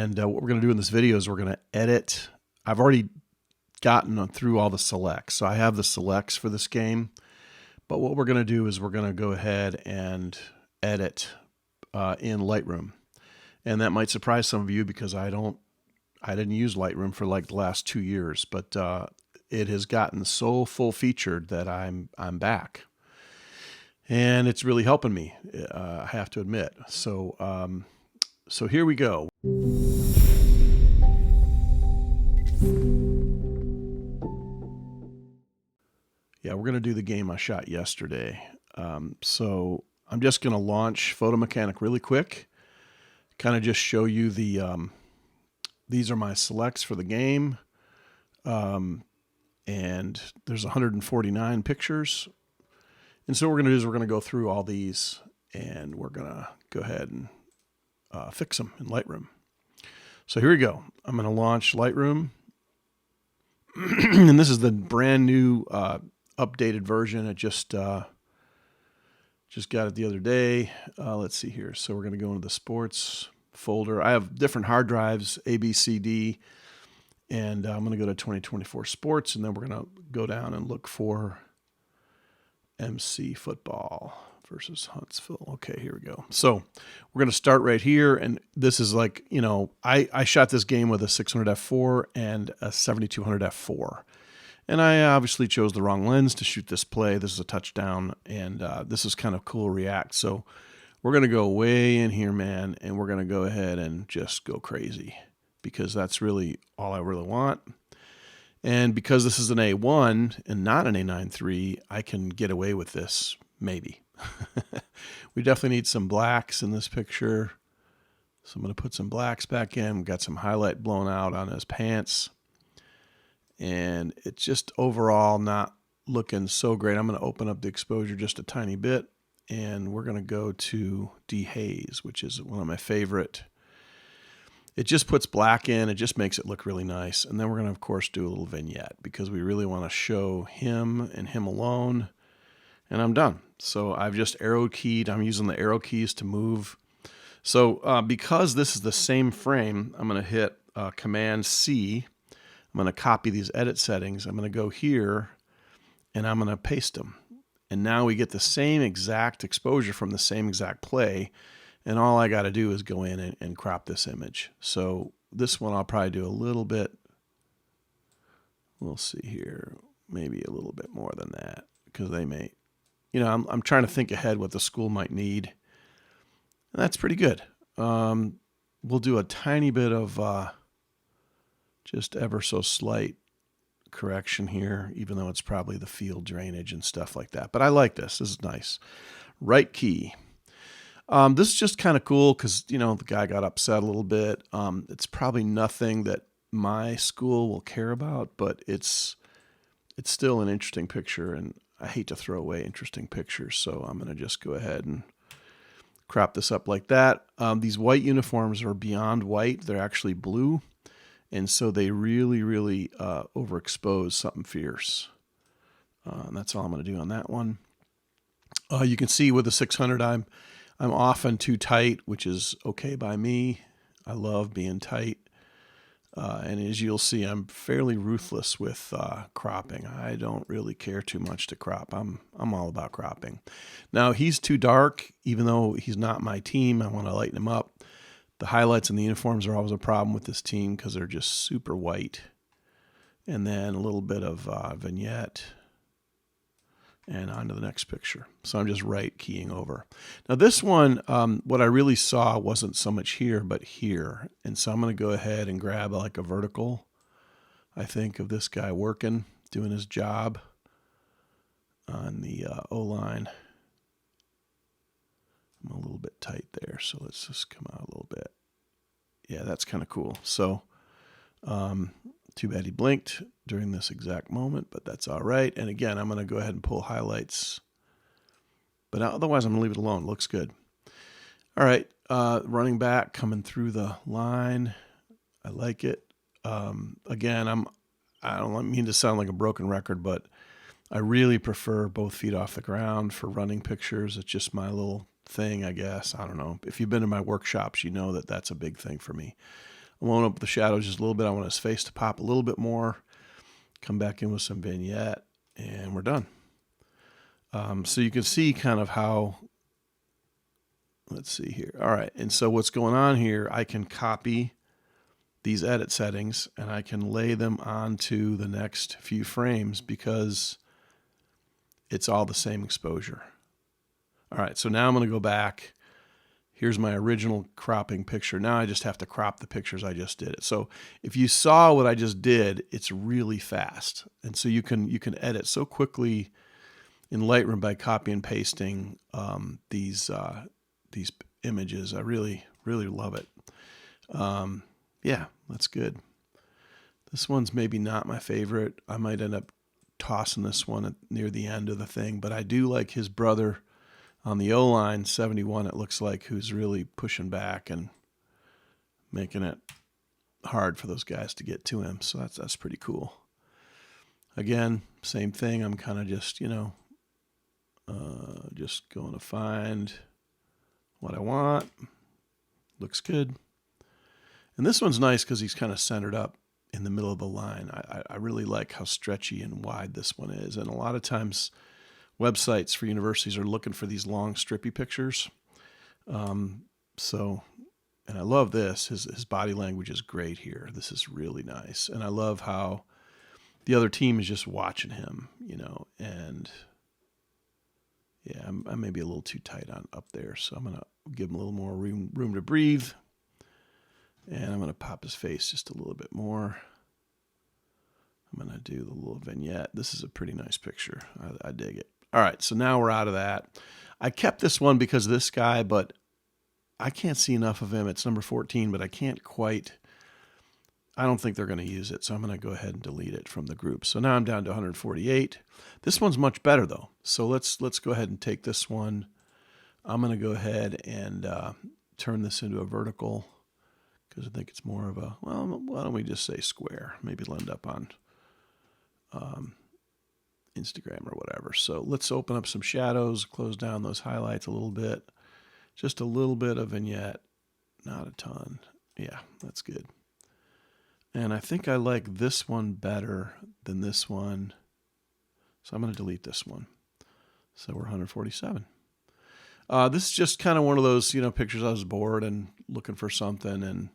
And what we're going to do in this video is we're going to edit. I've already gotten through all the selects. So I have the selects for this game. But what we're going to do is we're going to go ahead and edit in Lightroom. And that might surprise some of you because I didn't use Lightroom for like the last 2 years, but it has gotten so full featured that I'm back. And it's really helping me, I have to admit. So here we go. Yeah, we're going to do the game I shot yesterday. So I'm just going to launch Photo Mechanic really quick. Kind of just show you these are my selects for the game. And there's 149 pictures. And so what we're going to do is we're going to go through all these and we're going to go ahead and fix them in Lightroom. So here we go. I'm going to launch Lightroom. And this is the brand new updated version. I just got it the other day. Let's see here. So we're going to go into the sports folder. I have different hard drives, A, B, C, D, and I'm going to go to 2024 sports, and then we're going to go down and look for MC football versus Huntsville. Okay, here we go. So we're going to start right here, and this is like, you know, I shot this game with a 600 f4 and a 7200 f4. And I obviously chose the wrong lens to shoot this play. This is a touchdown, and this is kind of cool React. So we're going to go way in here, man, and we're going to go ahead and just go crazy because that's really all I really want. And because this is an A1 and not an A9 I can get away with this, maybe. We definitely need some blacks in this picture. So I'm going to put some blacks back in. We've got some highlight blown out on his pants. And it's just overall not looking so great. I'm going to open up the exposure just a tiny bit, and we're going to go to dehaze, which is one of my favorite. It just puts black in. It just makes it look really nice. And then we're going to, of course, do a little vignette because we really want to show him and him alone. And I'm done. So I've just arrow keyed. I'm using the arrow keys to move. So because this is the same frame, I'm going to hit Command C. I'm going to copy these edit settings. I'm going to go here and I'm going to paste them. And now we get the same exact exposure from the same exact play. And all I got to do is go in and crop this image. So this one I'll probably do a little bit. We'll see here. Maybe a little bit more than that because they may, you know, I'm trying to think ahead what the school might need. And that's pretty good. We'll do a tiny bit of just ever so slight correction here, even though it's probably the field drainage and stuff like that. But I like this. This is nice. Right key. This is just kind of cool because, you know, the guy got upset a little bit. It's probably nothing that my school will care about, but it's still an interesting picture, and I hate to throw away interesting pictures, so I'm going to just go ahead and crop this up like that. These white uniforms are beyond white. They're actually blue. And so they really, really overexpose something fierce. And that's all I'm going to do on that one. You can see with the 600, I'm often too tight, which is okay by me. I love being tight. And as you'll see, I'm fairly ruthless with cropping. I don't really care too much to crop. I'm all about cropping. Now, he's too dark. Even though he's not my team, I want to lighten him up. The highlights and the uniforms are always a problem with this team because they're just super white. And then a little bit of vignette. And on to the next picture. So I'm just right keying over. Now this one, what I really saw wasn't so much here, but here. And so I'm going to go ahead and grab like a vertical, I think, of this guy working, doing his job on the O-line. I'm a little bit tight there, so let's just come out a little bit. Yeah, that's kind of cool. So too bad he blinked during this exact moment, but that's all right. And again, I'm going to go ahead and pull highlights. But otherwise, I'm going to leave it alone. Looks good. All right, running back, coming through the line. I like it. Again, I don't mean to sound like a broken record, but I really prefer both feet off the ground for running pictures. It's just my little thing, I guess. I don't know. If you've been to my workshops, you know that that's a big thing for me. I want to up the shadows just a little bit. I want his face to pop a little bit more. Come back in with some vignette, and we're done. So you can see kind of how, let's see here. All right, and so what's going on here, I can copy these edit settings and I can lay them onto the next few frames because it's all the same exposure. All right, so now I'm going to go back. Here's my original cropping picture. Now I just have to crop the pictures I just did. So if you saw what I just did, it's really fast. And so you can edit so quickly in Lightroom by copy and pasting these images. I really love it. Yeah, that's good. This one's maybe not my favorite. I might end up tossing this one near the end of the thing, but I do like his brother on the O-line, 71, it looks like, who's really pushing back and making it hard for those guys to get to him. So that's pretty cool. Again, same thing. I'm kind of just, just going to find what I want. Looks good. And this one's nice because he's kind of centered up in the middle of the line. I really like how stretchy and wide this one is. And a lot of times websites for universities are looking for these long, strippy pictures. And I love this. His body language is great here. This is really nice. And I love how the other team is just watching him, and yeah, I may be a little too tight on up there. So I'm going to give him a little more room to breathe. And I'm going to pop his face just a little bit more. I'm going to do the little vignette. This is a pretty nice picture. I dig it. All right, so now we're out of that. I kept this one because of this guy, but I can't see enough of him. It's number 14, but I don't think they're going to use it, so I'm going to go ahead and delete it from the group. So now I'm down to 148. This one's much better, though. So let's go ahead and take this one. I'm going to go ahead and turn this into a vertical because I think it's more of a, well, why don't we just say square? Maybe it'll end up on Instagram or whatever. So let's open up some shadows, close down those highlights a little bit. Just a little bit of vignette, not a ton. Yeah, that's good. And I think I like this one better than this one. So I'm going to delete this one. So we're 147. This is just kind of one of those, pictures. I was bored and looking for something, and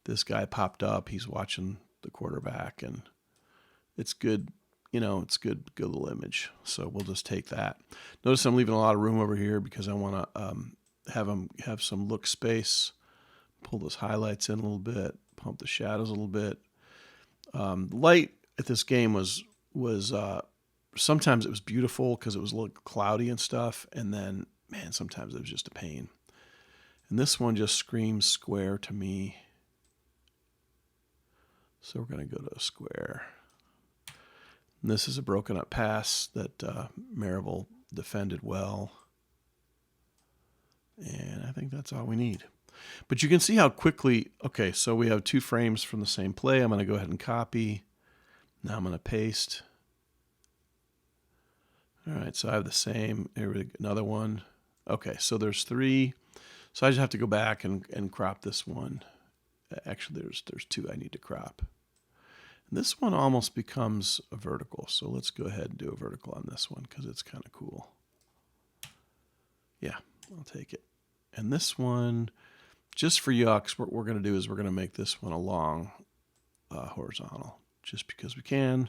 this guy popped up. He's watching the quarterback, and it's good. It's good little image. So we'll just take that. Notice I'm leaving a lot of room over here because I want to have some look space. Pull those highlights in a little bit. Pump the shadows a little bit. Light at this game was sometimes it was beautiful because it was a little cloudy and stuff, and then man, sometimes it was just a pain. And this one just screams square to me. So we're going to go to a square. And this is a broken up pass that Marvel defended well. And I think that's all we need. But you can see how quickly, okay, so we have 2 frames from the same play. I'm going to go ahead and copy. Now I'm going to paste. All right, so I have the same, another one. Okay, so there's 3. So I just have to go back and crop this one. Actually, there's 2 I need to crop. And this one almost becomes a vertical. So let's go ahead and do a vertical on this one because it's kind of cool. Yeah, I'll take it. And this one, just for yucks, what we're going to do is we're going to make this one a long horizontal just because we can.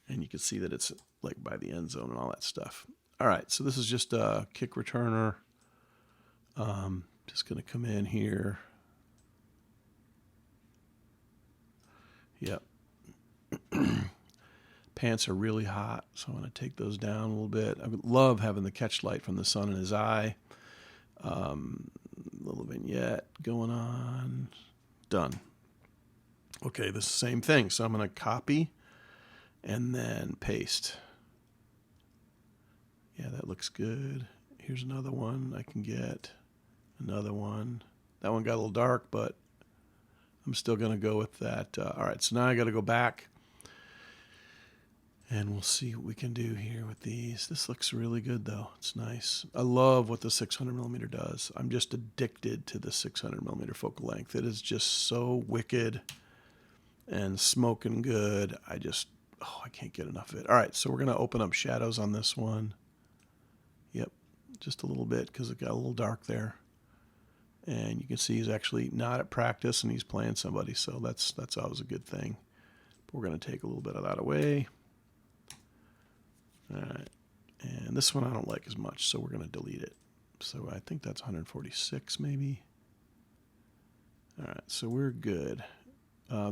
And you can see that it's like by the end zone and all that stuff. All right, so this is just a kick returner. Just going to come in here. Yep. Pants are really hot, so I'm going to take those down a little bit. I love having the catch light from the sun in his eye. Little vignette going on. Done. Okay, this is the same thing. So I'm going to copy and then paste. Yeah, that looks good. Here's another one I can get. Another one. That one got a little dark, but I'm still going to go with that. All right, so now I got to go back And we'll see what we can do here with these. This looks really good, though. It's nice. I love what the 600 millimeter does. I'm just addicted to the 600 millimeter focal length. It is just so wicked and smoking good. I can't get enough of it. All right, so we're going to open up shadows on this one. Yep, just a little bit because it got a little dark there. And you can see he's actually not at practice and he's playing somebody, so that's always a good thing. But we're going to take a little bit of that away. All right, and this one I don't like as much, so we're going to delete it. So I think that's 146 maybe. All right, so we're good.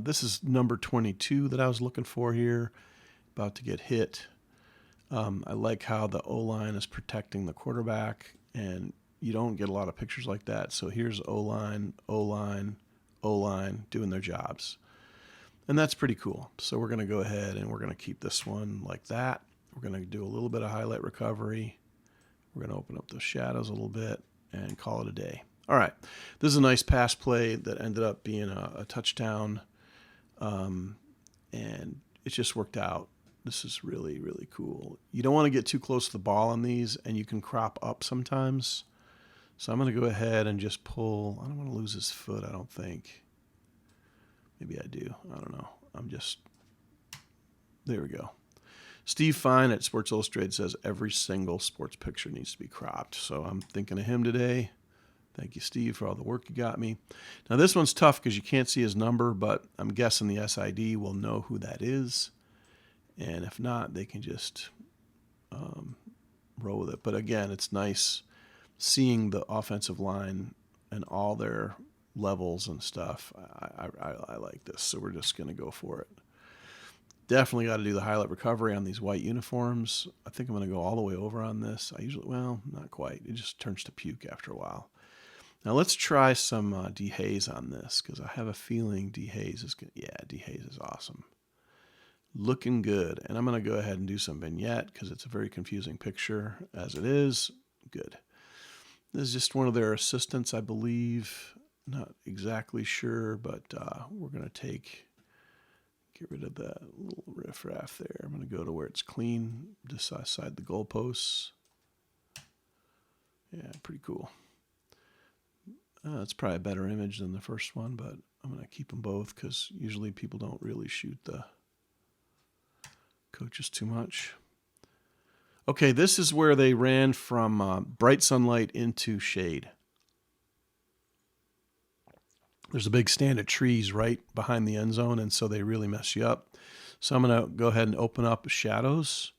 This is number 22 that I was looking for here, about to get hit. I like how the O-line is protecting the quarterback, and you don't get a lot of pictures like that. So here's O-line, O-line, O-line doing their jobs. And that's pretty cool. So we're going to go ahead and we're going to keep this one like that. We're going to do a little bit of highlight recovery. We're going to open up those shadows a little bit and call it a day. All right. This is a nice pass play that ended up being a touchdown. And it just worked out. This is really, really cool. You don't want to get too close to the ball on these, and you can crop up sometimes. So I'm going to go ahead and just pull. I don't want to lose his foot, I don't think. Maybe I do. I don't know. There we go. Steve Fine at Sports Illustrated says every single sports picture needs to be cropped. So I'm thinking of him today. Thank you, Steve, for all the work you got me. Now, this one's tough because you can't see his number, but I'm guessing the SID will know who that is. And if not, they can just roll with it. But again, it's nice seeing the offensive line and all their levels and stuff. I like this, so we're just going to go for it. Definitely got to do the highlight recovery on these white uniforms. I think I'm going to go all the way over on this. Well, not quite. It just turns to puke after a while. Now let's try some dehaze on this because I have a feeling dehaze is good. Yeah, dehaze is awesome. Looking good. And I'm going to go ahead and do some vignette because it's a very confusing picture as it is. Good. This is just one of their assistants, I believe. Not exactly sure, but we're going to get rid of that little riffraff there. I'm going to go to where it's clean, just outside the goalposts. Yeah, pretty cool. It's probably a better image than the first one, but I'm going to keep them both because usually people don't really shoot the coaches too much. Okay, this is where they ran from bright sunlight into shade. There's a big stand of trees right behind the end zone, and so they really mess you up. So I'm going to go ahead and open up shadows.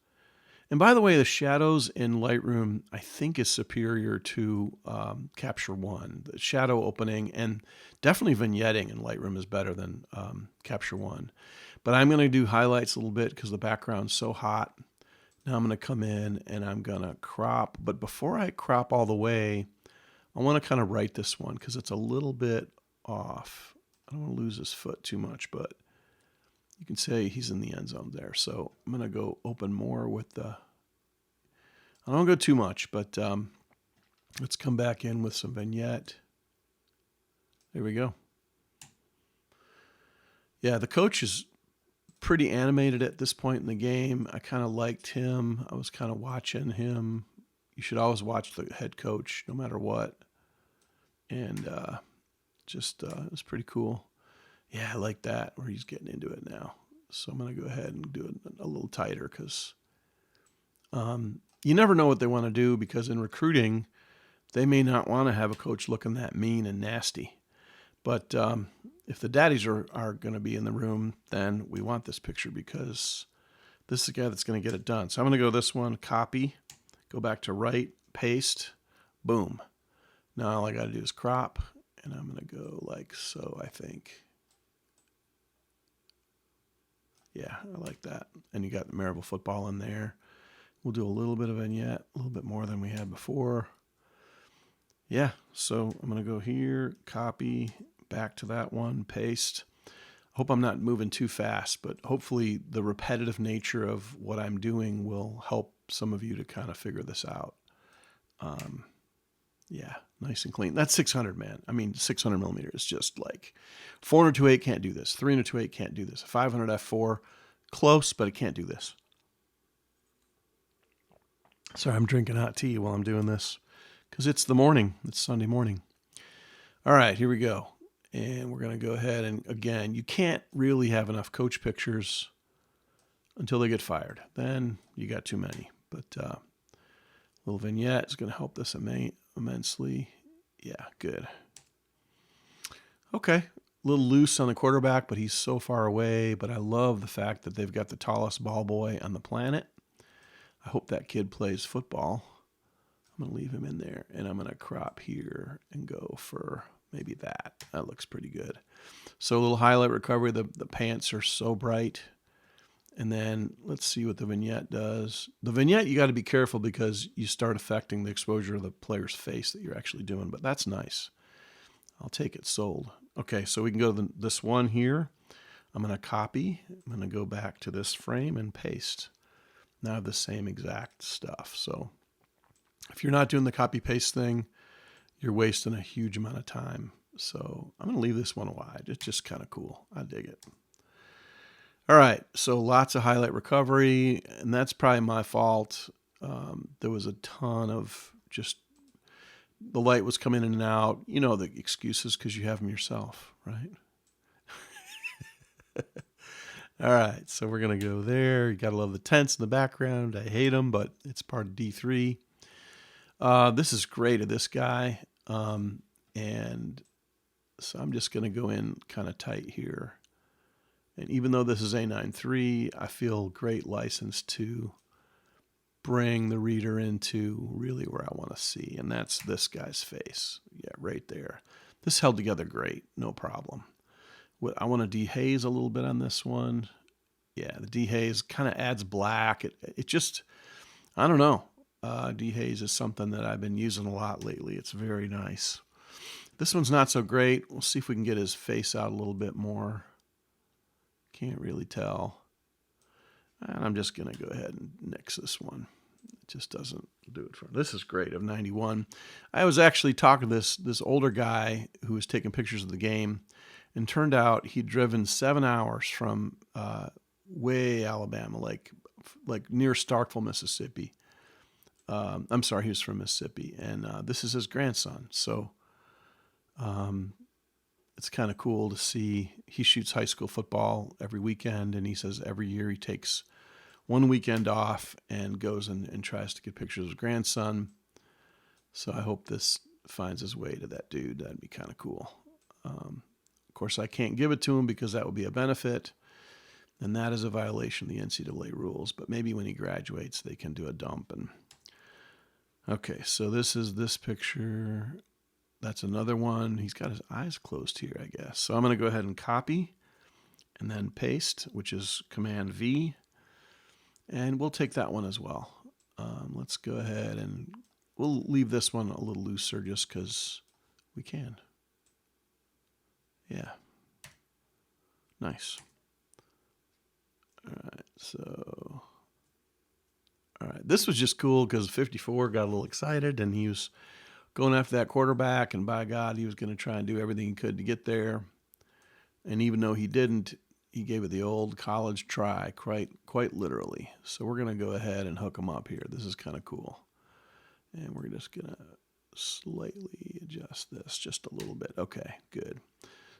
And by the way, the shadows in Lightroom, I think, is superior to Capture One. The shadow opening and definitely vignetting in Lightroom is better than Capture One. But I'm going to do highlights a little bit because the background's so hot. Now I'm going to come in and I'm going to crop. But before I crop all the way, I want to kind of right this one because it's a little bit off. I don't want to lose his foot too much, but you can say he's in the end zone there. So I'm going to go open more with the, I don't go too much, but let's come back in with some vignette. There we go. Yeah, the coach is pretty animated at this point in the game. I kind of liked him. I was kind of watching him. You should always watch the head coach no matter what. And it was pretty cool. Yeah, I like that where he's getting into it now. So I'm going to go ahead and do it a little tighter because you never know what they want to do because in recruiting, they may not want to have a coach looking that mean and nasty. But if the daddies are going to be in the room, then we want this picture because this is the guy that's going to get it done. So I'm going to go this one, copy, go back to right, paste, boom. Now all I got to do is crop, and I'm going to go like so, I think. Yeah, I like that. And you got the Marable football in there. We'll do a little bit of vignette, a little bit more than we had before. Yeah, so I'm going to go here, copy, back to that one, paste. Hope I'm not moving too fast, but hopefully the repetitive nature of what I'm doing will help some of you to kind of figure this out. Yeah, nice and clean. That's 600, man. I mean, 600 millimeter is just like 400 2.8 can't do this. 300 2.8 can't do this. 500 f4, close, but it can't do this. Sorry, I'm drinking hot tea while I'm doing this because it's the morning. It's Sunday morning. All right, here we go. And we're going to go ahead and, again, you can't really have enough coach pictures until they get fired. Then you got too many. But little vignette is going to help this immensely. Yeah, good. Okay, a little loose on the quarterback, but he's so far away. But I love the fact that they've got the tallest ball boy on the planet. I hope that kid plays football. I'm going to leave him in there, and I'm going to crop here and go for maybe that. That looks pretty good. So a little highlight recovery. The pants are so bright. And then let's see what the vignette does. The vignette, you got to be careful because you start affecting the exposure of the player's face that you're actually doing, but that's nice. I'll take it sold. Okay, so we can go to this one here. I'm going to copy. I'm going to go back to this frame and paste. Now I have the same exact stuff. So if you're not doing the copy paste thing, you're wasting a huge amount of time. So I'm going to leave this one wide. It's just kind of cool. I dig it. All right, so lots of highlight recovery, and that's probably my fault. There was a ton of just the light was coming in and out. You know the excuses because you have them yourself, right? All right, so we're going to go there. You got to love the tents in the background. I hate them, but it's part of D3. This is great of this guy. And so I'm just going to go in kind of tight here. And even though this is A9.3, I feel great license to bring the reader into really where I want to see. And that's this guy's face. Yeah, right there. This held together great. No problem. I want to dehaze a little bit on this one. Yeah, the dehaze kind of adds black. It just, I don't know. Dehaze is something that I've been using a lot lately. It's very nice. This one's not so great. We'll see if we can get his face out a little bit more. Can't really tell. And I'm just going to go ahead and nix this one. It just doesn't do it for me. This is great of 91. I was actually talking to this older guy who was taking pictures of the game, and turned out he'd driven 7 hours from way Alabama, like near Starkville, Mississippi. I'm sorry, he was from Mississippi, and this is his grandson. So it's kind of cool to see. He shoots high school football every weekend, and he says every year he takes one weekend off and goes and tries to get pictures of his grandson. So I hope this finds his way to that dude. That'd be kind of cool. Of course, I can't give it to him because that would be a benefit, and that is a violation of the NCAA rules. But maybe when he graduates, they can do a dump. And okay, so this is this picture. That's another one. He's got his eyes closed here, I guess. So I'm going to go ahead and copy and then paste, which is Command V. And we'll take that one as well. Let's go ahead and we'll leave this one a little looser just because we can. Yeah. Nice. All right, so... All right, this was just cool because 54 got a little excited, and he was going after that quarterback, and by God, he was going to try and do everything he could to get there. And even though he didn't, he gave it the old college try, quite literally. So we're going to go ahead and hook him up here. This is kind of cool. And we're just going to slightly adjust this just a little bit. Okay, good.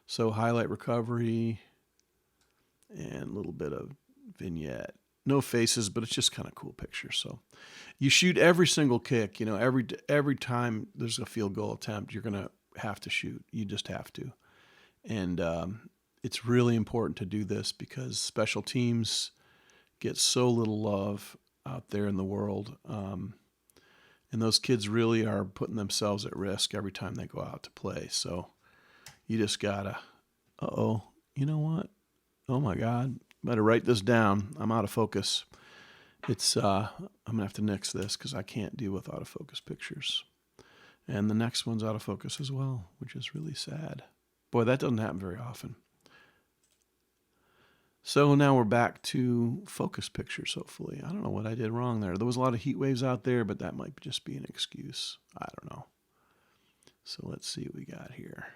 So highlight recovery and a little bit of vignette. No faces, but it's just kind of cool picture. So you shoot every single kick, you know, every time there's a field goal attempt, you're going to have to shoot. You just have to. And it's really important to do this because special teams get so little love out there in the world. And those kids really are putting themselves at risk every time they go out to play. So you just gotta, you know what? Oh my God. Better write this down. I'm out of focus. It's I'm gonna have to nix this because I can't deal with out of focus pictures. And the next one's out of focus as well, which is really sad. Boy, that doesn't happen very often. So now we're back to focus pictures, hopefully. I don't know what I did wrong there. There was a lot of heat waves out there, but that might just be an excuse. I don't know. So let's see what we got here.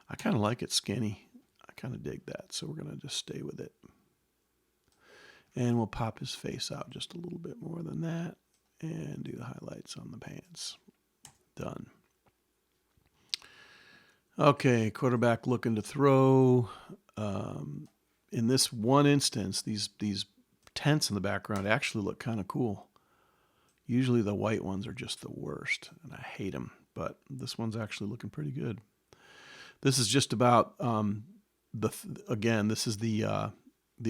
I kind of like it skinny. I kind of dig that, so we're going to just stay with it. And we'll pop his face out just a little bit more than that. and do the highlights on the pants. Done. Okay, quarterback looking to throw. In this one instance, these tents in the background actually look kind of cool. Usually the white ones are just the worst, and I hate them. But this one's actually looking pretty good. This is just about again. This is the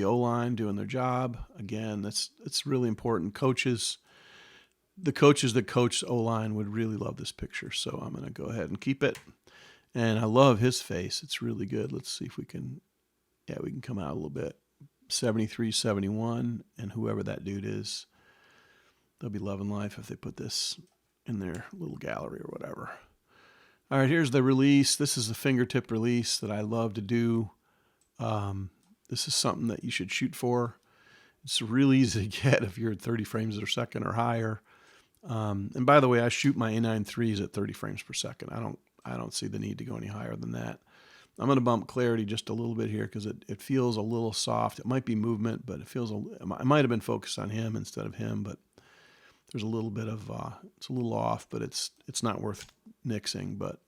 O-line doing their job. Again, it's really important. The coaches that coach O-line would really love this picture. So I'm going to go ahead and keep it. And I love his face. It's really good. Let's see if we can. Yeah, we can come out a little bit. 73, 71, and whoever that dude is, they'll be loving life if they put this in their little gallery or whatever. All right, here's the release. This is the fingertip release that I love to do. This is something that you should shoot for. It's really easy to get if you're at 30 frames per second or higher. And by the way, I shoot my A9 IIIs at 30 frames per second. I don't see the need to go any higher than that. I'm going to bump clarity just a little bit here because it feels a little soft. It might be movement, but I might have been focused on him instead of him, but there's a little bit of, it's a little off, but it's not worth nixing. But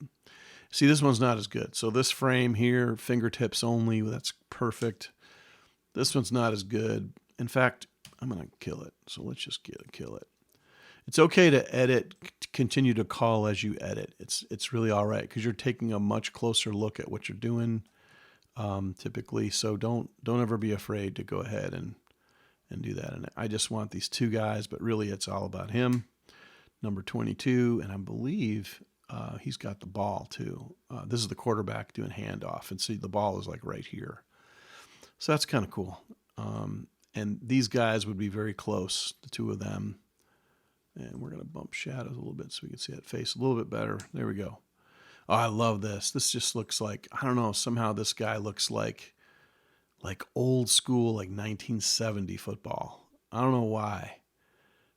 see, this one's not as good. So this frame here, fingertips only, that's perfect. This one's not as good. In fact, I'm going to kill it. So let's just kill it. It's okay to edit, continue to call as you edit. It's really all right because you're taking a much closer look at what you're doing typically. So don't ever be afraid to go ahead and do that. And I just want these two guys, but really it's all about him. Number 22, and I believe he's got the ball too. This is the quarterback doing handoff, and see the ball is like right here. So that's kind of cool. And these guys would be very close, the two of them. And we're going to bump shadows a little bit so we can see that face a little bit better. There we go. Oh, I love this. This just looks like, I don't know, somehow this guy looks like old school, like 1970 football. I don't know why,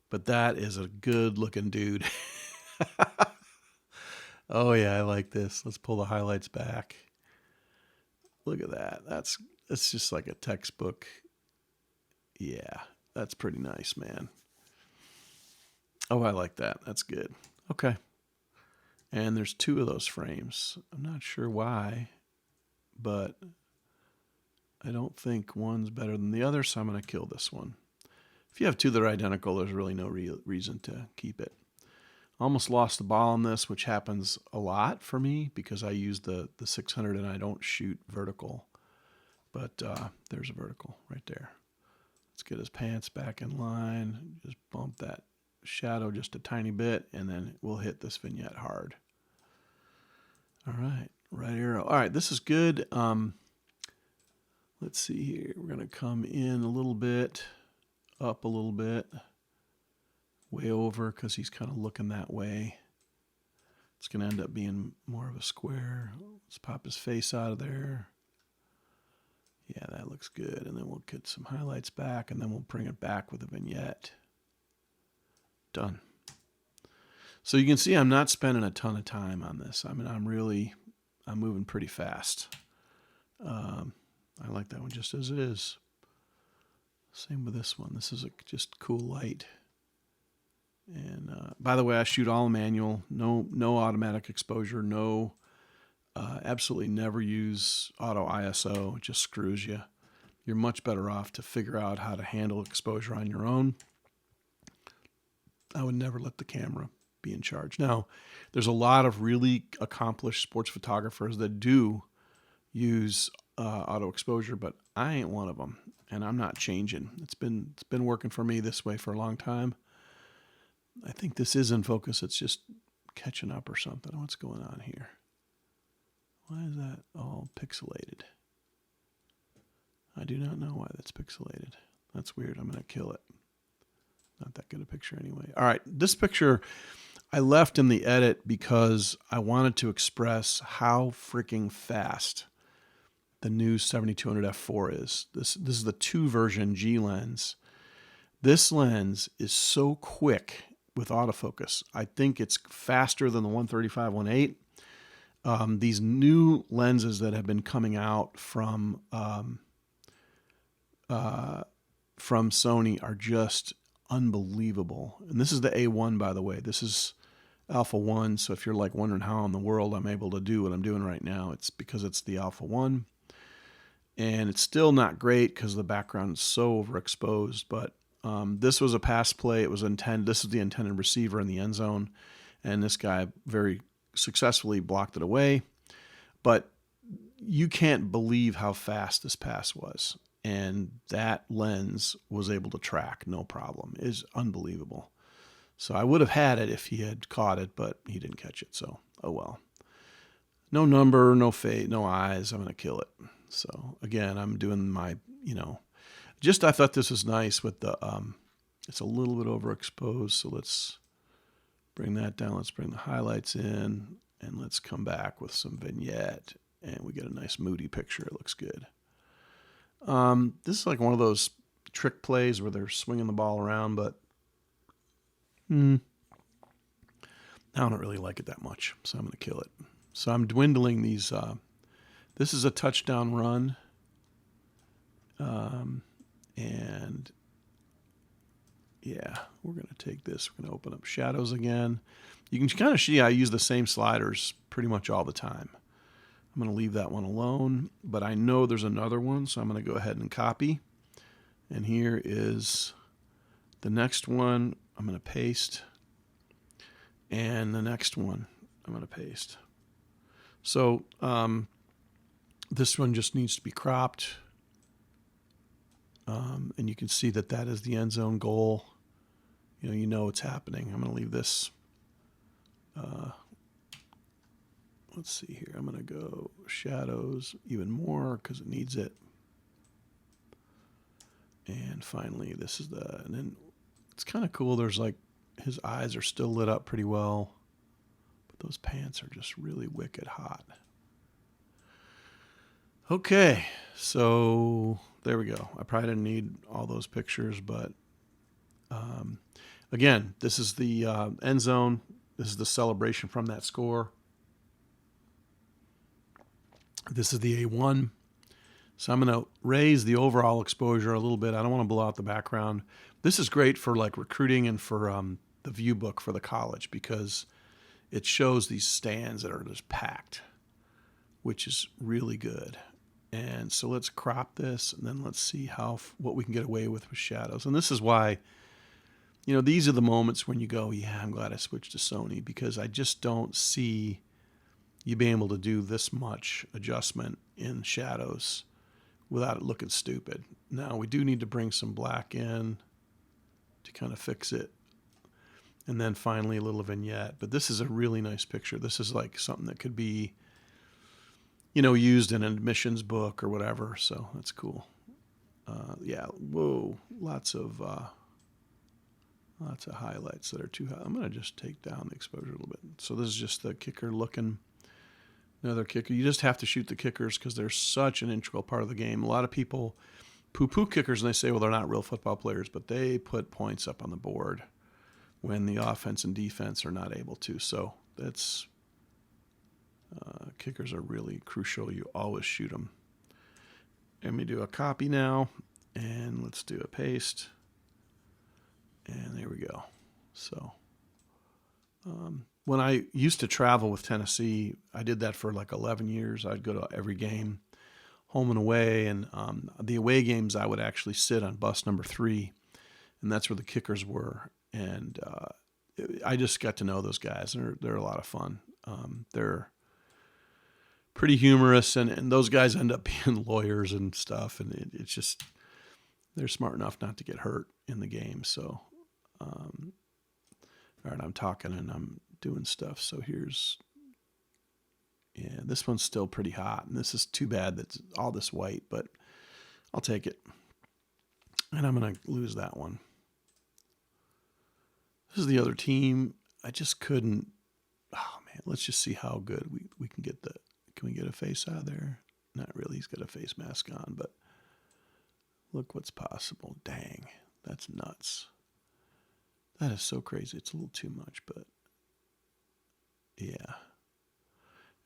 but that is a good looking dude. Oh yeah, I like this. Let's pull the highlights back. Look at that. It's just like a textbook. Yeah, that's pretty nice, man. Oh, I like that. That's good. Okay. And there's two of those frames. I'm not sure why, but I don't think one's better than the other, so I'm going to kill this one. If you have two that are identical, there's really no reason to keep it. Almost lost the ball on this, which happens a lot for me because I use the 600 and I don't shoot vertical. But there's a vertical right there. Let's get his pants back in line. Just bump that shadow just a tiny bit, and then we'll hit this vignette hard. All right, right arrow. All right, this is good. Let's see here. We're going to come in a little bit, up a little bit, way over because he's kind of looking that way. It's going to end up being more of a square. Let's pop his face out of there. Yeah, that looks good. And then we'll get some highlights back, and then we'll bring it back with a vignette. Done. So you can see I'm not spending a ton of time on this. I mean, I'm moving pretty fast. I like that one just as it is. Same with this one. This is just cool light. And by the way, I shoot all manual, no automatic exposure, no, absolutely never use auto ISO. It just screws you. You're much better off to figure out how to handle exposure on your own. I would never let the camera be in charge. Now, there's a lot of really accomplished sports photographers that do use auto exposure, but I ain't one of them, and I'm not changing. It's been working for me this way for a long time. I think this is in focus. It's just catching up or something. What's going on here? Why is that all pixelated? I do not know why that's pixelated. That's weird. I'm going to kill it. Not that good a picture anyway. All right, this picture I left in the edit because I wanted to express how freaking fast the new 7200 f4 is. This is the 2 version G lens. This lens is so quick with autofocus. I think it's faster than the 135-1.8. These new lenses that have been coming out from Sony are just unbelievable. And this is the A1, by the way. This is Alpha 1. So if you're like wondering how in the world I'm able to do what I'm doing right now, it's because it's the Alpha 1. And it's still not great because the background is so overexposed. But this was a pass play. It was intended. This is the intended receiver in the end zone. And this guy very successfully blocked it away. But you can't believe how fast this pass was. And that lens was able to track no problem. It is unbelievable. So I would have had it if he had caught it, but he didn't catch it. So, oh well. No number, no face, no eyes. I'm going to kill it. So again, I'm doing my, just I thought this was nice with the, it's a little bit overexposed. So let's bring that down. Let's bring the highlights in, and let's come back with some vignette, and we get a nice moody picture. It looks good. This is like one of those trick plays where they're swinging the ball around, but I don't really like it that much, so I'm going to kill it. So I'm dwindling these. This is a touchdown run, and yeah, we're going to take this. We're going to open up shadows again. You can kind of see I use the same sliders pretty much all the time. I'm going to leave that one alone, but I know there's another one, so I'm going to go ahead and copy. And here is the next one. I'm going to paste. And the next one I'm going to paste. So this one just needs to be cropped. And you can see that that is the end zone goal. You know what's happening. I'm going to leave this. Let's see here. I'm going to go shadows even more because it needs it. And finally, this is and then it's kind of cool. There's like, his eyes are still lit up pretty well, but those pants are just really wicked hot. Okay, so there we go. I probably didn't need all those pictures, but again, this is the end zone. This is the celebration from that score. This is the A1. So I'm going to raise the overall exposure a little bit. I don't want to blow out the background. This is great for like recruiting and for the view book for the college because it shows these stands that are just packed, which is really good. And so let's crop this, and then let's see what we can get away with shadows. And this is why, these are the moments when you go, yeah, I'm glad I switched to Sony, because I just don't see you being able to do this much adjustment in shadows without it looking stupid. Now, we do need to bring some black in to kind of fix it. And then finally a little vignette. But this is a really nice picture. This is like something that could be, used in an admissions book or whatever. So that's cool. Yeah, whoa, lots of highlights that are too high. I'm going to just take down the exposure a little bit. So this is just the kicker looking. Another kicker. You just have to shoot the kickers because they're such an integral part of the game. A lot of people poo-poo kickers and they say, well, they're not real football players, but they put points up on the board when the offense and defense are not able to. So that's kickers are really crucial. You always shoot them. Let me do a copy now, and let's do a paste. And there we go. So when I used to travel with Tennessee, I did that for like 11 years. I'd go to every game, home and away. And the away games, I would actually sit on bus number 3, and that's where the kickers were. And I just got to know those guys. They're a lot of fun. They're pretty humorous, and those guys end up being lawyers and stuff. And it's just, they're smart enough not to get hurt in the game. So, all right, I'm talking and I'm doing stuff. So this one's still pretty hot. And this is too bad that's all this white, but I'll take it. And I'm going to lose that one. This is the other team. I just couldn't. Oh man, let's just see how good we can get can we get a face out of there? Not really. He's got a face mask on, but look what's possible. Dang, that's nuts. That is so crazy. It's a little too much, but yeah.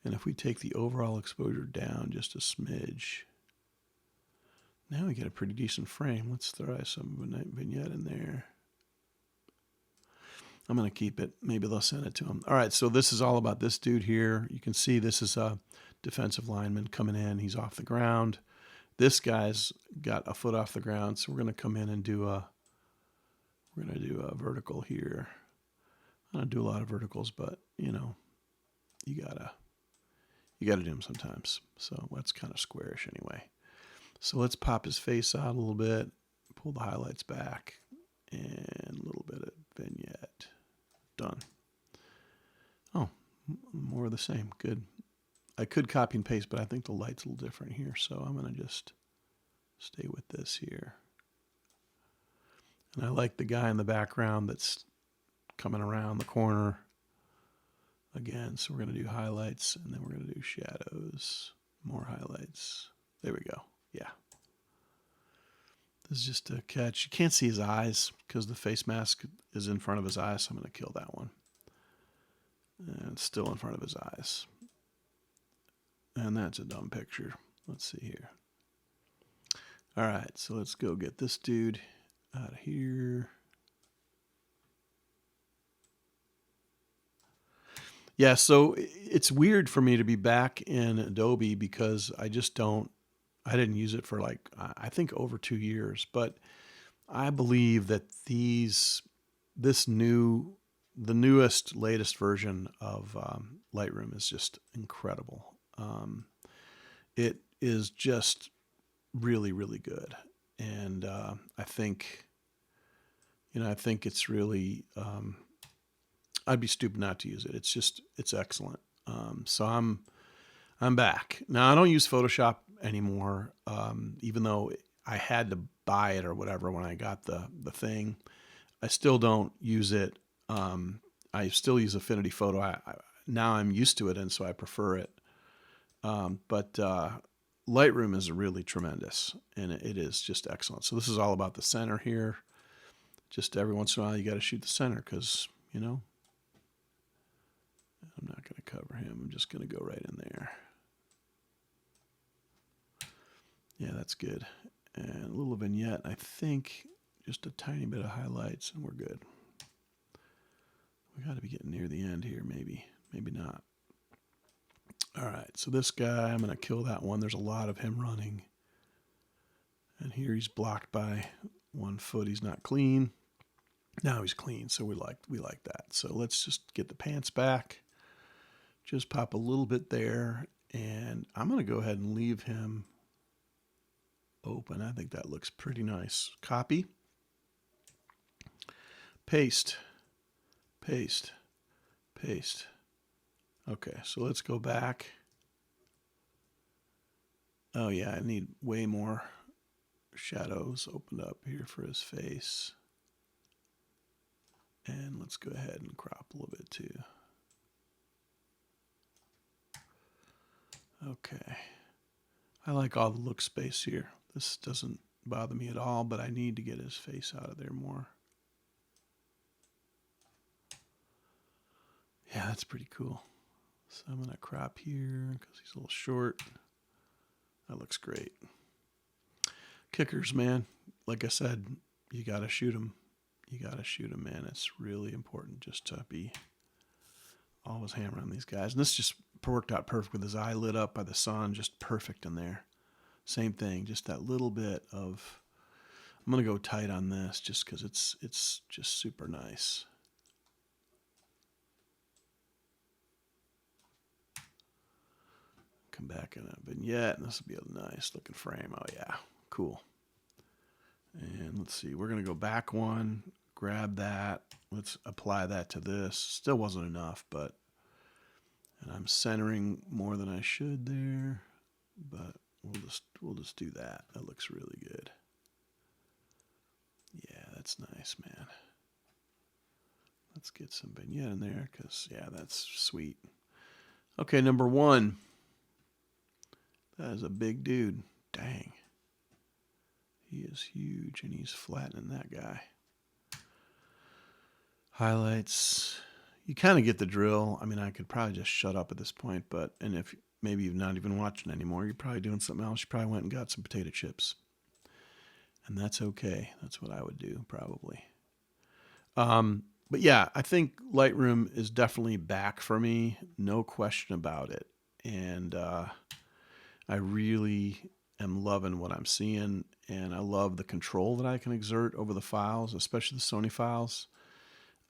And if we take the overall exposure down just a smidge, now we get a pretty decent frame. Let's throw some vignette in there. I'm going to keep it. Maybe they'll send it to him. All right, so this is all about this dude here. You can see this is a defensive lineman coming in. He's off the ground. This guy's got a foot off the ground, so we're going to come in and do a vertical here. I don't do a lot of verticals, but you know, you gotta do them sometimes. So that's kind of squarish anyway. So let's pop his face out a little bit, pull the highlights back, and a little bit of vignette. Done. Oh, more of the same. Good. I could copy and paste, but I think the light's a little different here, so I'm going to just stay with this here. And I like the guy in the background that's coming around the corner again. So we're going to do highlights, and then we're going to do shadows, more highlights. There we go. Yeah. This is just a catch. You can't see his eyes because the face mask is in front of his eyes, so I'm going to kill that one. And it's still in front of his eyes. And that's a dumb picture. Let's see here. All right, so let's go get this dude out of here. Yeah, so it's weird for me to be back in Adobe because I didn't use it for like, I think over 2 years, but I believe that the newest, latest version of Lightroom is just incredible. It is just really, really good. And I think it's really, I'd be stupid not to use it. It's excellent. So I'm back. Now I don't use Photoshop anymore. Even though I had to buy it or whatever when I got the thing, I still don't use it. I still use Affinity Photo. Now I'm used to it, and so I prefer it. But Lightroom is really tremendous, and it is just excellent. So this is all about the center here. Just every once in a while, you got to shoot the center because, you know, I'm not going to cover him. I'm just going to go right in there. Yeah, that's good. And a little vignette, I think just a tiny bit of highlights, and we're good. We got to be getting near the end here, maybe not. All right, so this guy, I'm going to kill that one. There's a lot of him running. And here he's blocked by 1 foot. He's not clean. Now he's clean, so we like that. So let's just get the pants back. Just pop a little bit there, and I'm going to go ahead and leave him open. I think that looks pretty nice. Copy. Paste. Paste. Paste. Okay, so let's go back. Oh yeah, I need way more shadows opened up here for his face. And let's go ahead and crop a little bit too. Okay. I like all the look space here. This doesn't bother me at all, but I need to get his face out of there more. Yeah, that's pretty cool. So I'm going to crop here because he's a little short. That looks great. Kickers, man. Like I said, you got to shoot them. You got to shoot them, man. It's really important just to be always hammering these guys. And this just worked out perfect with his eye lit up by the sun. Just perfect in there. Same thing. Just that little bit of... I'm going to go tight on this just because it's just super nice. Come back in a vignette, and this will be a nice looking frame. Oh yeah, cool. And let's see, we're gonna go back one, grab that. Let's apply that to this. Still wasn't enough, but, and I'm centering more than I should there, but we'll just do that. That looks really good. Yeah, that's nice, man. Let's get some vignette in there, because yeah, that's sweet. Okay, number 1. That is a big dude. Dang. He is huge, and he's flattening that guy. Highlights. You kind of get the drill. I mean, I could probably just shut up at this point, and if maybe you're not even watching anymore, you're probably doing something else. You probably went and got some potato chips. And that's okay. That's what I would do, probably. But But yeah, I think Lightroom is definitely back for me, no question about it. And I really am loving what I'm seeing, and I love the control that I can exert over the files, especially the Sony files.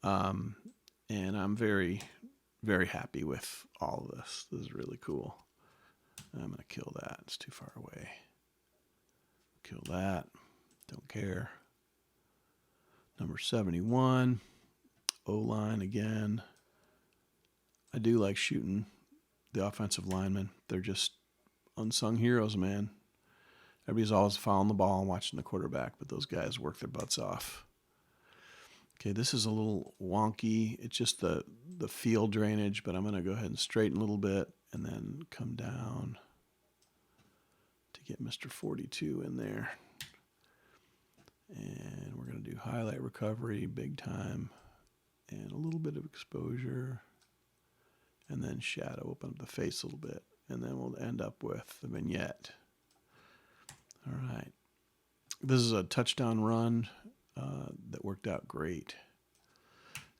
Um, and I'm very, very happy with all of this. This is really cool. I'm going to kill that. It's too far away. Kill that. Don't care. Number 71. O-line again. I do like shooting the offensive linemen. They're just unsung heroes, man. Everybody's always following the ball and watching the quarterback, but those guys work their butts off. Okay, this is a little wonky. It's just the field drainage, but I'm going to go ahead and straighten a little bit and then come down to get Mr. 42 in there. And we're going to do highlight recovery, big time, and a little bit of exposure, and then shadow, open up the face a little bit, and then we'll end up with the vignette. All right. This is a touchdown run that worked out great.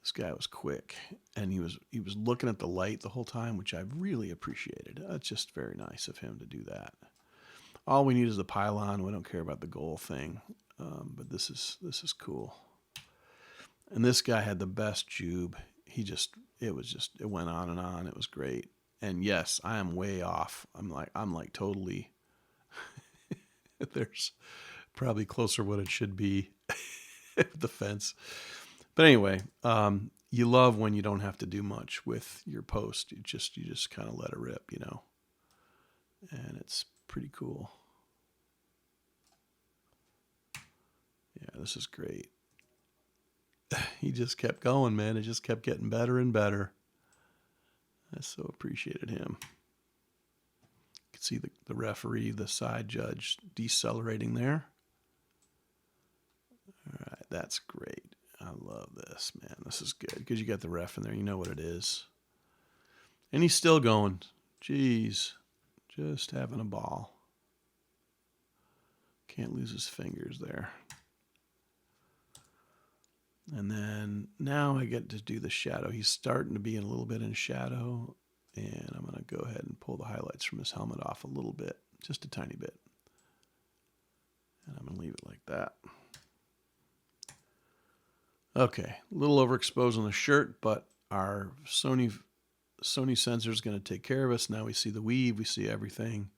This guy was quick, and he was looking at the light the whole time, which I really appreciated. It's just very nice of him to do that. All we need is the pylon. We don't care about the goal thing, but this is cool. And this guy had the best jube. It went on and on. It was great. And yes, I am way off. I'm like totally. There's probably closer what it should be. The fence. But anyway, you love when you don't have to do much with your post. You just kind of let it rip, you know. And it's pretty cool. Yeah, this is great. He just kept going, man. It just kept getting better and better. I so appreciated him. You can see the referee, the side judge, decelerating there. All right, that's great. I love this, man. This is good because you got the ref in there. You know what it is. And he's still going. Jeez, just having a ball. Can't lose his fingers there. And then now I get to do the shadow. He's starting to be a little bit in shadow. And I'm going to go ahead and pull the highlights from his helmet off a little bit, just a tiny bit. And I'm going to leave it like that. Okay, a little overexposed on the shirt, but our Sony sensor is going to take care of us. Now we see the weave, we see everything.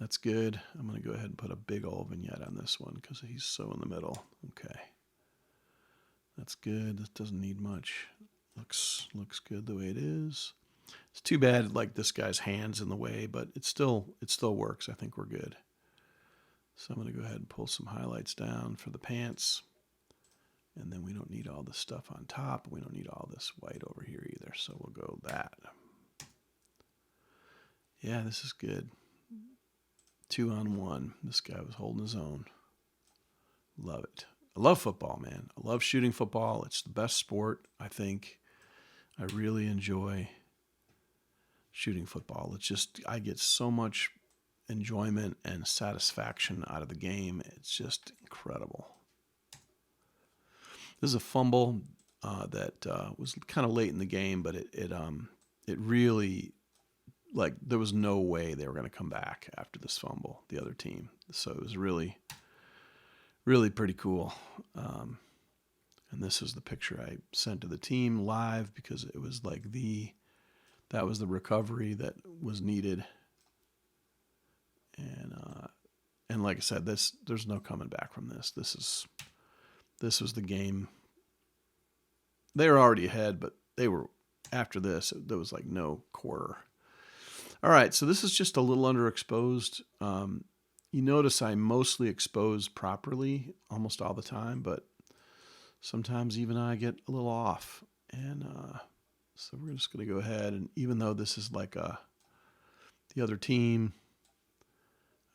That's good. I'm going to go ahead and put a big old vignette on this one because he's so in the middle. Okay, that's good. This doesn't need much. Looks good the way it is. It's too bad like this guy's hand's in the way, but it still works. I think we're good. So I'm going to go ahead and pull some highlights down for the pants. And then we don't need all this stuff on top. We don't need all this white over here either. So we'll go that. Yeah, this is good. 2-on-1. This guy was holding his own. Love it. I love football, man. I love shooting football. It's the best sport, I think. I really enjoy shooting football. It's just, I get so much enjoyment and satisfaction out of the game. It's just incredible. This is a fumble that was kind of late in the game, but it really, like, there was no way they were going to come back after this fumble, the other team. So it was really, really pretty cool. And this is the picture I sent to the team live because it was like that was the recovery that was needed. And like I said, there's no coming back from this. This was the game. They were already ahead, but they were after this. There was like no quarter. All right, so this is just a little underexposed. You notice I mostly expose properly almost all the time, but sometimes even I get a little off. And so we're just going to go ahead, and even though this is like the other team,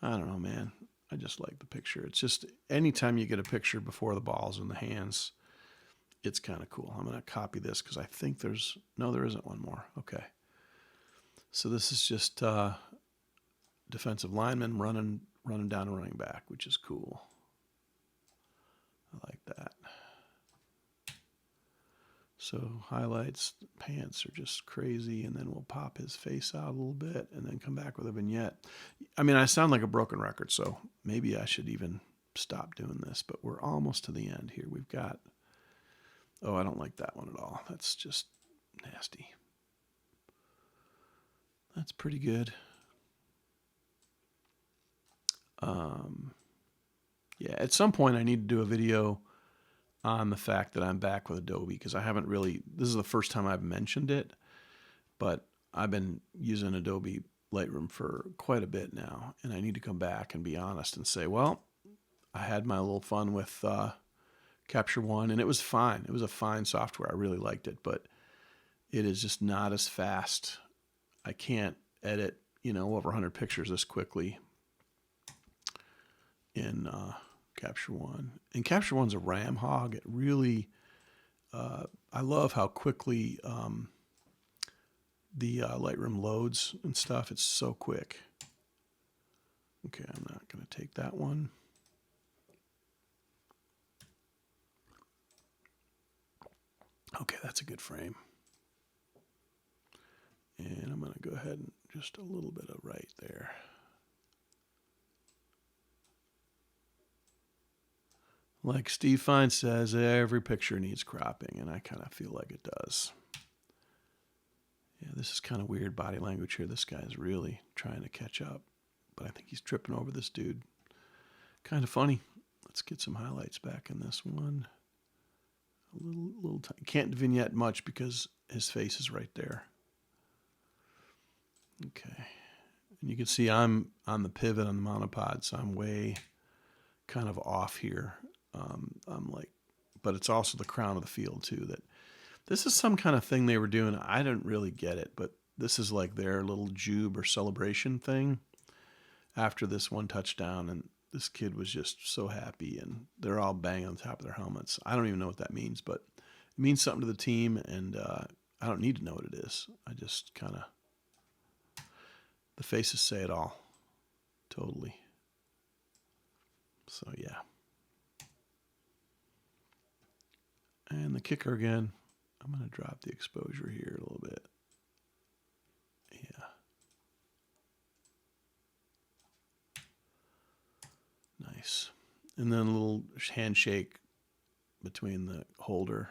I don't know, man. I just like the picture. It's just anytime you get a picture before the ball's in the hands, it's kind of cool. I'm going to copy this because I think there isn't one more. Okay. So this is just defensive lineman running down and running back, which is cool. I like that. So highlights, pants are just crazy, and then we'll pop his face out a little bit and then come back with a vignette. I mean, I sound like a broken record, so maybe I should even stop doing this, but we're almost to the end here. We've got, oh, I don't like that one at all. That's just nasty. That's pretty good. Yeah, at some point I need to do a video on the fact that I'm back with Adobe, because I haven't really, this is the first time I've mentioned it, but I've been using Adobe Lightroom for quite a bit now, and I need to come back and be honest and say, well, I had my little fun with Capture One, and it was fine. It was a fine software. I really liked it, but it is just not as fast. I can't edit, over 100 pictures this quickly in Capture One. And Capture One's a RAM hog. It really, I love how quickly the Lightroom loads and stuff. It's so quick. Okay, I'm not going to take that one. Okay, that's a good frame. And I'm going to go ahead and just a little bit of right there. Like Steve Fine says, every picture needs cropping, and I kind of feel like it does. Yeah, this is kind of weird body language here. This guy's really trying to catch up, but I think he's tripping over this dude. Kind of funny. Let's get some highlights back in this one. A little tiny. Can't vignette much because his face is right there. Okay. And you can see I'm on the pivot on the monopod, so I'm way kind of off here. I'm like, but it's also the crown of the field too. That this is some kind of thing they were doing. I didn't really get it, but this is like their little jube or celebration thing after this one touchdown, and this kid was just so happy, and they're all banging on top of their helmets. I don't even know what that means, but it means something to the team, and I don't need to know what it is. I just kind of, the faces say it all, totally. So yeah. And the kicker again, I'm going to drop the exposure here a little bit. Yeah. Nice. And then a little handshake between the holder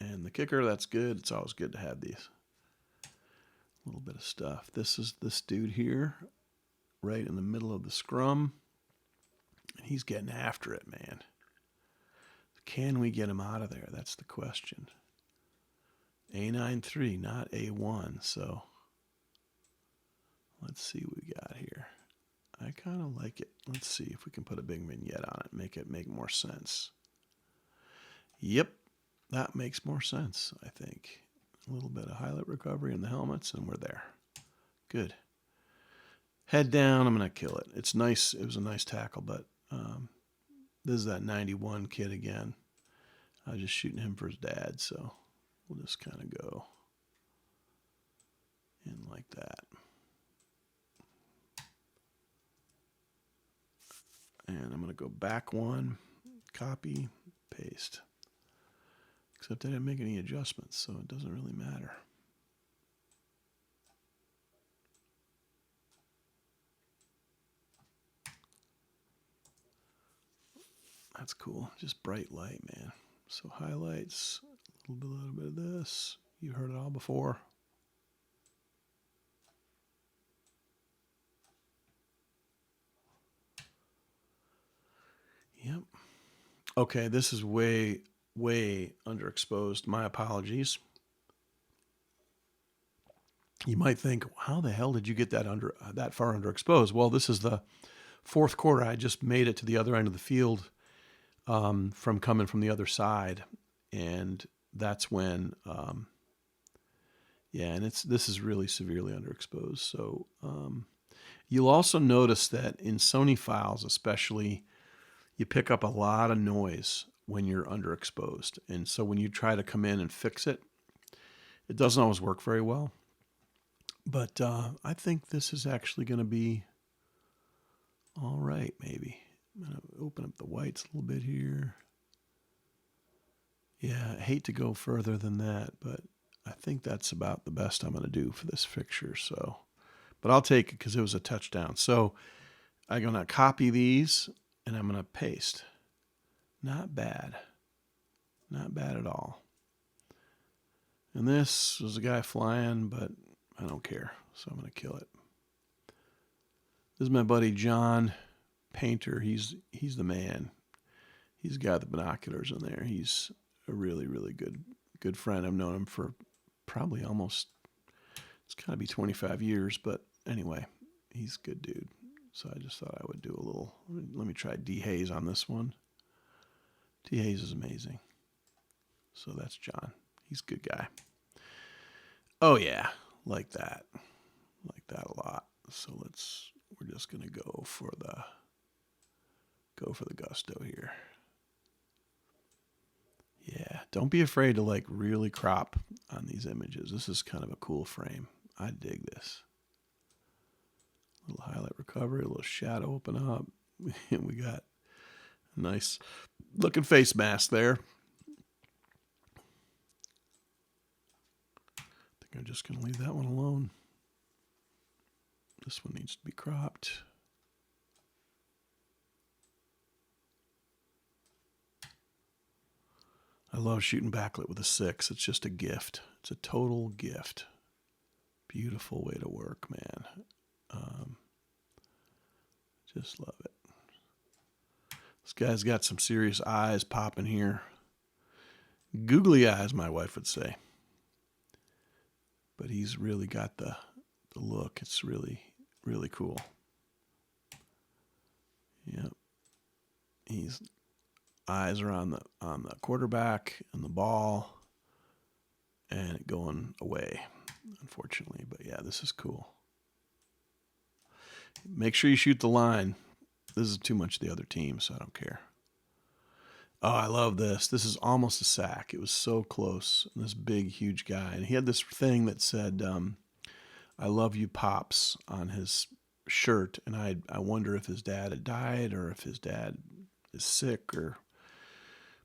and the kicker. That's good. It's always good to have these. A little bit of stuff. This is this dude here, right in the middle of the scrum. And he's getting after it, man. Can we get him out of there? That's the question. A93, not A1. So let's see what we got here. I kind of like it. Let's see if we can put a big vignette on it, make it make more sense. Yep, that makes more sense, I think. A little bit of highlight recovery in the helmets, and we're there. Good. Head down, I'm going to kill it. It's nice. It was a nice tackle, but this is that 91 kid again. I was just shooting him for his dad, so we'll just kind of go in like that. And I'm going to go back one, copy, paste. Except I didn't make any adjustments, so it doesn't really matter. That's cool. Just bright light, man. So highlights, a little bit of this. You heard it all before. Yep. Okay, this is way underexposed. My apologies. You might think, how the hell did you get that far underexposed? Well, this is the fourth quarter. I just made it to the other end of the field from coming from the other side, and that's when, yeah, and this is really severely underexposed. So you'll also notice that in Sony files, especially, you pick up a lot of noise when you're underexposed, and so when you try to come in and fix it, it doesn't always work very well. But I think this is actually going to be all right, maybe. I'm going to open up the whites a little bit here. Yeah, I hate to go further than that, but I think that's about the best I'm going to do for this fixture. So, but I'll take it because it was a touchdown. So I'm going to copy these and I'm going to paste. Not bad. Not bad at all. And this was a guy flying, but I don't care. So I'm going to kill it. This is my buddy John Painter. He's the man. He's got the binoculars in there. He's a really, really good friend. I've known him for probably almost, it's got to be 25 years. But anyway, he's a good dude. So I just thought I would do a little, let me try dehaze on this one. Dehaze is amazing. So that's John. He's a good guy. Oh yeah, like that. Like that a lot. So we're just going to go for the gusto here. Yeah, don't be afraid to like really crop on these images. This is kind of a cool frame. I dig this. A little highlight recovery, a little shadow open up. We got a nice looking face mask there. I think I'm just going to leave that one alone. This one needs to be cropped. I love shooting backlit with a 6. It's just a gift. It's a total gift. Beautiful way to work, man. Just love it. This guy's got some serious eyes popping here. Googly eyes, my wife would say. But he's really got the look. It's really, really cool. Yep. His eyes are on the quarterback and the ball and it going away, unfortunately. But yeah, this is cool. Make sure you shoot the line. This is too much of the other team, so I don't care. Oh, I love this. This is almost a sack. It was so close. This big, huge guy. And he had this thing that said, I love you, Pops, on his shirt. And I wonder if his dad had died or if his dad is sick or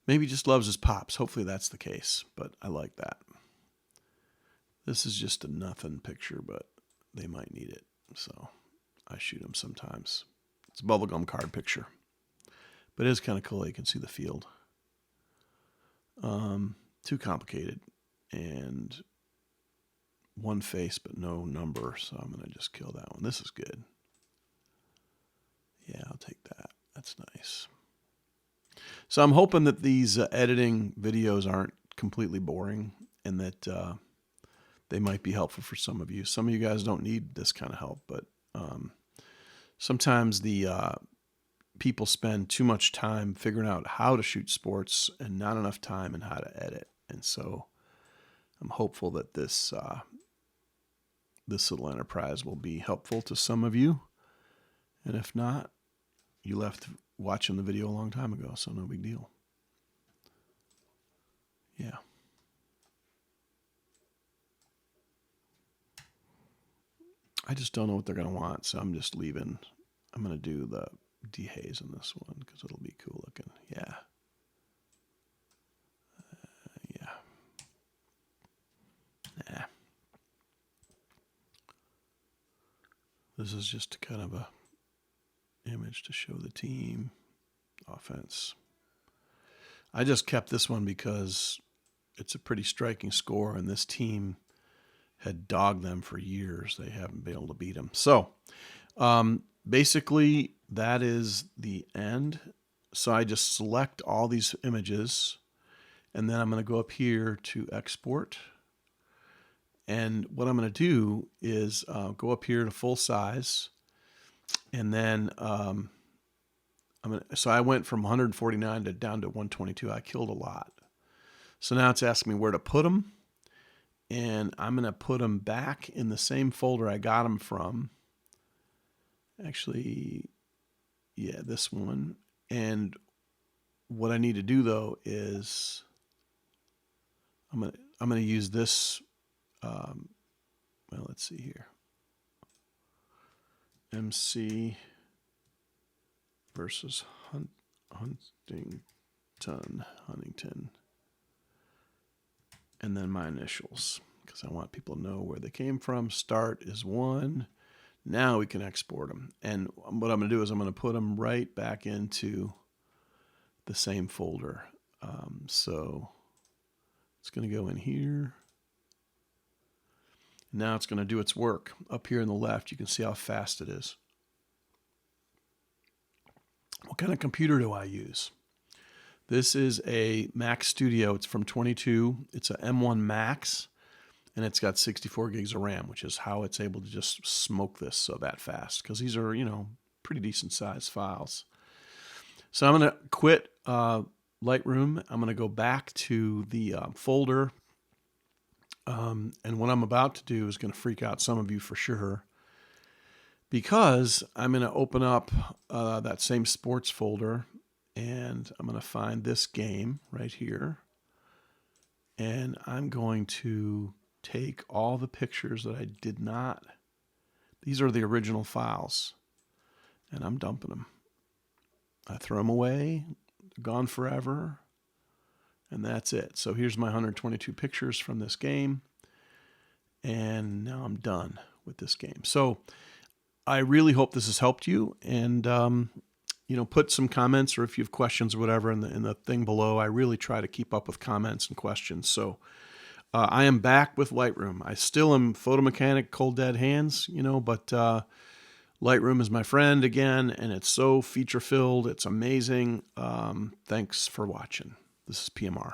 maybe he just loves his Pops. Hopefully that's the case, but I like that. This is just a nothing picture, but they might need it. So I shoot them sometimes. It's a bubblegum card picture. But it is kind of cool. You can see the field. Too complicated. And one face, but no number. So I'm going to just kill that one. This is good. Yeah, I'll take that. That's nice. So I'm hoping that these editing videos aren't completely boring and that they might be helpful for some of you. Some of you guys don't need this kind of help, but sometimes the people spend too much time figuring out how to shoot sports and not enough time in how to edit. And so I'm hopeful that this little enterprise will be helpful to some of you. And if not, you left watching the video a long time ago, so no big deal. Yeah. I just don't know what they're going to want, so I'm just leaving. I'm going to do the dehaze on this one because it'll be cool looking. Yeah. Yeah. Nah. This is just kind of a image to show the team offense. I just kept this one because it's a pretty striking score, and this team had dogged them for years. They haven't been able to beat them. So basically, that is the end. So I just select all these images, and then I'm going to go up here to export. And what I'm going to do is go up here to full size, and then so I went from 149 to down to 122. I killed a lot. So now it's asking me where to put them, and I'm going to put them back in the same folder I got them from. Actually, yeah, this one. And what I need to do though is I'm going to use this. Well, let's see here. MC versus Huntington. and then my initials, because I want people to know where they came from. Start is 1. Now we can export them. And what I'm going to do is I'm going to put them right back into the same folder. So it's going to go in here. Now it's going to do its work. Up here on the left, you can see how fast it is. What kind of computer do I use? This is a Mac Studio. It's from 22. It's a M1 Max, and it's got 64 gigs of RAM, which is how it's able to just smoke this so that fast, because these are, pretty decent sized files. So I'm going to quit Lightroom. I'm going to go back to the folder. And what I'm about to do is going to freak out some of you for sure, because I'm going to open up that same sports folder, and I'm going to find this game right here. And I'm going to take all the pictures that I did not. These are the original files, and I'm dumping them. I throw them away, gone forever, and that's it. So here's my 122 pictures from this game, and now I'm done with this game. So I really hope this has helped you, and put some comments, or if you have questions or whatever in the thing below. I really try to keep up with comments and questions. So I am back with Lightroom. I still am photo mechanic, cold dead hands, but Lightroom is my friend again, and it's so feature filled. It's amazing. Thanks for watching. This is PMR.